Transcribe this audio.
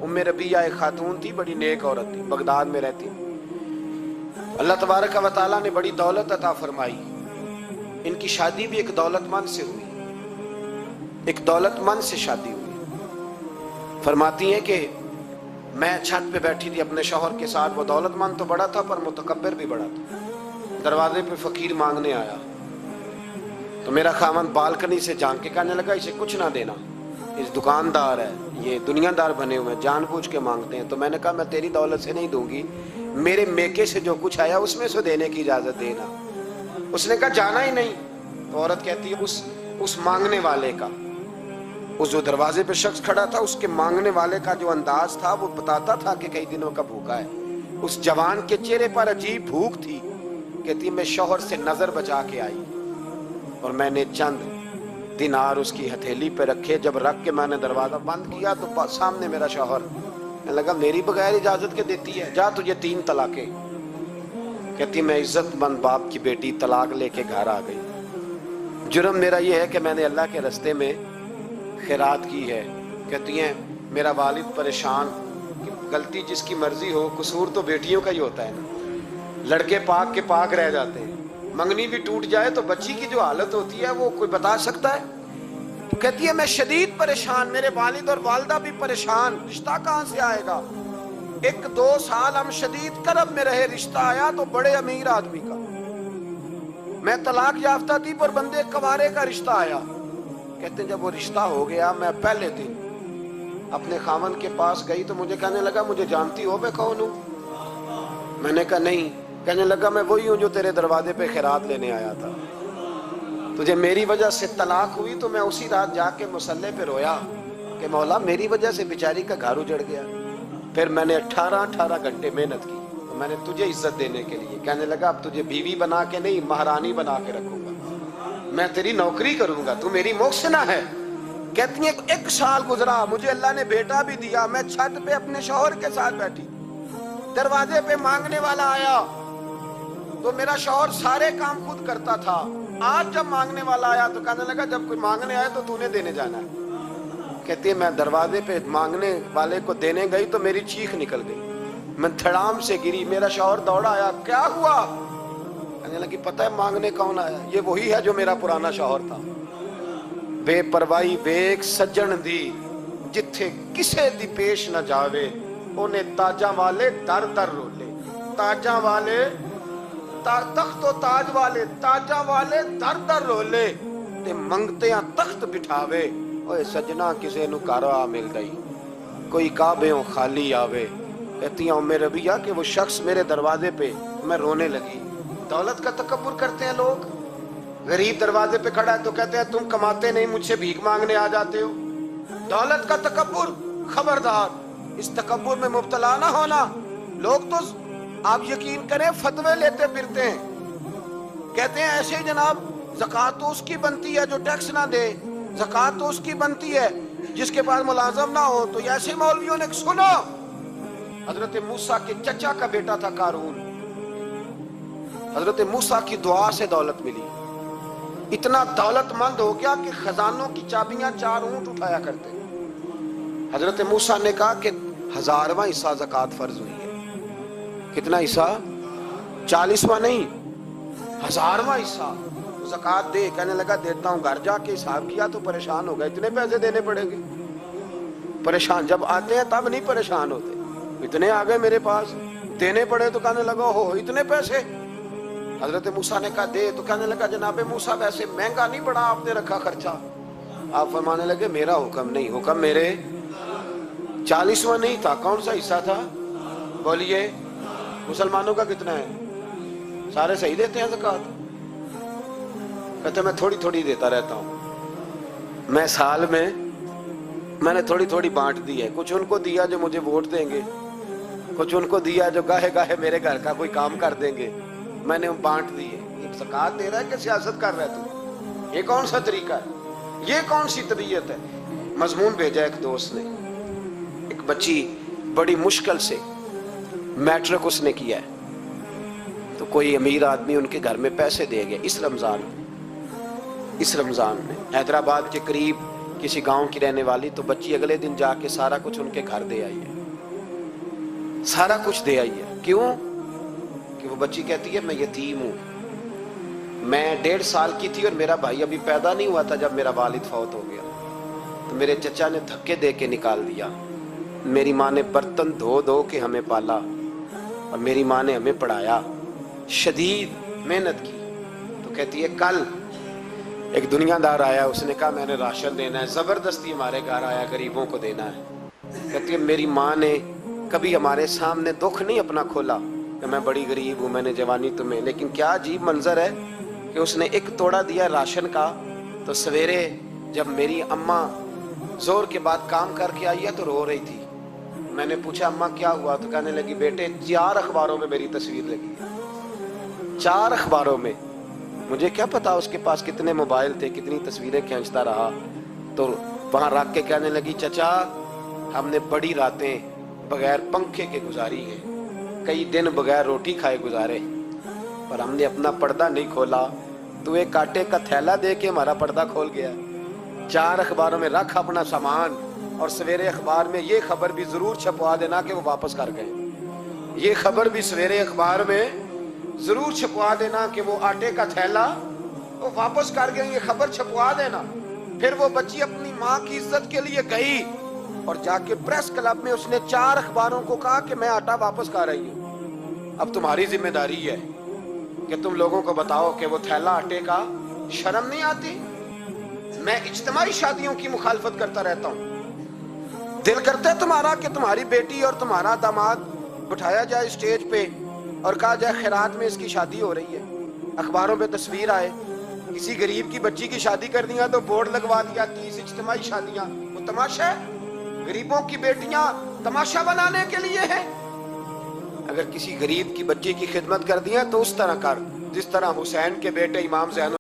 रबिया एक खातून थी, बड़ी नेक औरत थी, बगदाद में रहती। अल्लाह तबारक व तआला ने बड़ी दौलत अता फरमाई। इनकी शादी भी एक दौलतमंद से हुई, एक दौलतमंद से शादी हुई। फरमाती हैं कि मैं छत पे बैठी थी अपने शौहर के साथ। वो दौलतमंद तो बड़ा था पर मुतकब्बिर भी बड़ा था। दरवाजे पे फकीर मांगने आया तो मेरा खामन बालकनी से झांक के कहने लगा, इसे कुछ ना देना, इस दुकानदार है, ये दुनियादार बने हुए हैं, जानबूझ के मांगते हैं। तो मैंने कहा मैं तेरी दौलत से नहीं दूंगी, मेरे मेके से जो कुछ आया उसमें से देने की इजाजत देना। उसने कहा जाना ही नहीं। तो औरत कहती है उस मांगने वाले का, उस जो दरवाजे पे शख्स खड़ा था, उसके मांगने वाले का जो अंदाज था वो बताता था कि कई दिनों का भूखा है। उस जवान के चेहरे पर अजीब भूख थी। कहती मैं शौहर से नजर बचा के आई और मैंने चंद दिनार उसकी हथेली पे रखे। जब रख के मैंने दरवाजा बंद किया तो सामने मेरा शौहर लगा, मेरी बगैर इजाजत के देती है, जा तुझे 3 तलाके। कहती मैं इज्जतमंद बाप की बेटी तलाक लेके घर आ गई। जुर्म मेरा ये है कि मैंने अल्लाह के रास्ते में खैरात की है। कहती हैं मेरा वालिद परेशान, गलती जिसकी मर्जी हो, कसूर तो बेटियों का ही होता है ना। लड़के पाक के पाक रह जाते हैं, मंगनी भी टूट जाए तो बच्ची की जो हालत होती है वो कोई बता सकता है। तो कहती है मैं शदीद परेशान, मेरे वालिद और वालदा भी परेशान, रिश्ता कहाँ से आएगा। 1-2 साल हम शदीद करब में रहे, रिश्ता आया तो बड़े अमीर आदमी का। मैं तलाक याफ्ता थी पर बंदे कवारे का रिश्ता आया। कहते जब वो रिश्ता हो गया, मैं पहले दिन अपने खामन के पास गई तो मुझे कहने लगा मुझे जानती हो मैं कौन हूँ। मैंने कहा नहीं। कहने लगा मैं वही हूँ जो तेरे दरवाजे पे खैरात लेने आया था। तुझे मेरी वजह से तलाक हुई तो मैं उसी रात जाके मुसल्ले पे रोया कि मौला मेरी वजह से बेचारी का घर उजड़ गया। फिर मैंने 18 घंटे मेहनत की तो मैंने तुझे इज्जत देने के लिए। कहने लगा अब तुझे बीवी बना के नहीं महारानी बना के रखूंगा, मैं तेरी नौकरी करूंगा, तू मेरी मोहसिना है। कहती है 1 साल गुजरा, मुझे अल्लाह ने बेटा भी दिया। मैं छत पे अपने शौहर के साथ बैठी, दरवाजे पे मांगने वाला आया तो मेरा शौहर सारे काम खुद करता था। आज जब मांगने वाला आया तो कहने लगा जब कोई मांगने आया तो तूने देने जाना है। कहती है मैं दरवाजे पे मांगने वाले को देने गई तो मेरी चीख निकल गई, मैं धड़ाम से गिरी। मेरा शौहर दौड़ा आया, क्या हुआ। कहने लगी पता है मांगने कौन आया, ये वही है जो मेरा पुराना शौहर था। बेपरवाही वेख सज्जन दी, जिथे किसे दी पेश न जावे, उन्हें ताजा वाले दर दर रोले। ताजा वाले तख्त तो ताज वाले, ताजा वाले दर दर रोले, ते मंगते तख्त बिठावे। ओए सजना किसे नु कारवा मिल गई, कोई काबेओं खाली आवे। कहती उम्मे रबिया कि वो शख्स मेरे दरवाजे पे, मैं रोने लगी। दौलत का तकब्बुर करते हैं लोग। गरीब दरवाजे पे खड़ा है तो कहते हैं तुम कमाते नहीं, मुझसे भीख मांगने आ जाते हो। दौलत का तकब्बुर, खबरदार इस तकब्बुर में मुब्तला ना होना। लोग तो आप यकीन करें फतवे लेते फिरते हैं, कहते हैं ऐसे जनाब ज़कात तो उसकी बनती है जो टैक्स ना दे, ज़कात तो उसकी बनती है जिसके पास मुलाजम ना हो। तो ऐसे मौलवियों ने सुनो, हजरत मूसा के चचा का बेटा था कारून, हजरत मूसा की दुआ से दौलत मिली। इतना दौलतमंद हो गया कि खजानों की चाबियां 4 ऊंट उठाया करते। हजरत मूसा ने कहा कि 1000वां हिस्सा ज़कात फर्ज हुई है। कितना हिस्सा? 40वां नहीं, 1000वां हिस्सा ज़कात दे। कहने लगा देता हूँ। घर जाके हिसाब किया तो परेशान हो गए, इतने पैसे देने पड़ेंगे। परेशान जब आते हैं तब नहीं परेशान होते, इतने आ गए मेरे पास, देने पड़े तो कहने लगा हो इतने पैसे। हजरत मूसा ने कहा दे, तो कहने लगा जनाबे मूसा वैसे महंगा नहीं पड़ा आपने रखा खर्चा। आप फरमाने लगे मेरा हुक्म नहीं, हुक्म मेरे 40वां नहीं था। कौन सा हिस्सा था बोलिए? मुसलमानों का कितना है? सारे सही देते हैं ज़कात? कहते मैं थोड़ी थोड़ी देता रहता हूँ। मैं साल में मैंने थोड़ी थोड़ी बांट दी है। कुछ उनको दिया जो मुझे वोट देंगे, कुछ उनको दिया जो गाहे गाहे मेरे घर का कोई काम कर देंगे, मैंने बांट दी है। ये ज़कात दे रहा है कि सियासत कर रहा है तू? ये कौन सा तरीका है? ये कौन सी तबीयत है? मजमून भेजा एक दोस्त ने, एक बच्ची बड़ी मुश्किल से मैट्रिक उसने किया है, तो कोई अमीर आदमी उनके घर में पैसे दे गया इस रमज़ान में। हैदराबाद के करीब किसी गांव की रहने वाली, तो बच्ची अगले दिन जाके सारा कुछ उनके घर दे आई है, सारा कुछ दे आई है। क्यों? कि वो बच्ची कहती है मैं यतीम हूं, मैं 1.5 साल की थी और मेरा भाई अभी पैदा नहीं हुआ था जब मेरा वालिद फौत हो गया, तो मेरे चचा ने धक्के दे के निकाल दिया। मेरी माँ ने बर्तन धो धो के हमें पाला और मेरी माँ ने हमें पढ़ाया, शदीद मेहनत की। तो कहती है कल एक दुनियादार आया, उसने कहा मैंने राशन देना है, जबरदस्ती हमारे घर आया, गरीबों को देना है। कहती है मेरी माँ ने कभी हमारे सामने दुख नहीं अपना खोला कि मैं बड़ी गरीब हूँ, मैंने जवानी तुम्हें, लेकिन क्या अजीब मंजर है कि उसने एक तोड़ा दिया राशन का, तो सवेरे जब मेरी अम्मा जोर के बाद काम करके आई है तो रो रही थी। मैंने पूछा अम्मा क्या हुआ? तो कहने लगी बेटे 4 अखबारों में मेरी तस्वीर लगी है, 4 अखबारों में। मुझे क्या पता उसके पास कितने मोबाइल थे, कितनी तस्वीरें खींचता रहा। तो वहां रख के कहने लगी चचा हमने बड़ी रातें बगैर पंखे के गुजारी है, कई दिन बगैर रोटी खाए गुजारे, पर हमने अपना पर्दा नहीं खोला। तो एक आटे का थैला दे के हमारा पर्दा खोल गया। 4 अखबारों में रख अपना सामान, और सवेरे अखबार में ये खबर भी जरूर छपवा देना कि वो वापस कर गए। ये खबर भी सवेरे अखबार में जरूर छपवा देना कि वो आटे का थैला वो वापस कर गए, ये खबर छपवा देना। फिर वो बच्ची अपनी माँ की इज्जत के लिए गई और जाके प्रेस क्लब में उसने 4 अखबारों को कहा कि मैं आटा वापस कर रही हूँ। अब तुम्हारी जिम्मेदारी है कि तुम लोगों को बताओ कि वो थैला आटे का, शर्म नहीं आती? मैं इज्तिमाई शादियों की मुखालफत करता रहता हूँ। दिल करता है तुम्हारा कि तुम्हारी बेटी और तुम्हारा दामाद बिठाया जाए स्टेज पे और कहा जाए खैरात में इसकी शादी हो रही है, अखबारों में तस्वीर आए, किसी गरीब की बच्ची की शादी कर दिया तो बोर्ड लगवा दिया 30 इज्तिमाई शादियां। वो तमाशा है? गरीबों की बेटियां तमाशा बनाने के लिए है? अगर किसी गरीब की बच्ची की खिदमत कर दिया तो उस तरह कर जिस तरह हुसैन के बेटे इमाम ज़ैनुल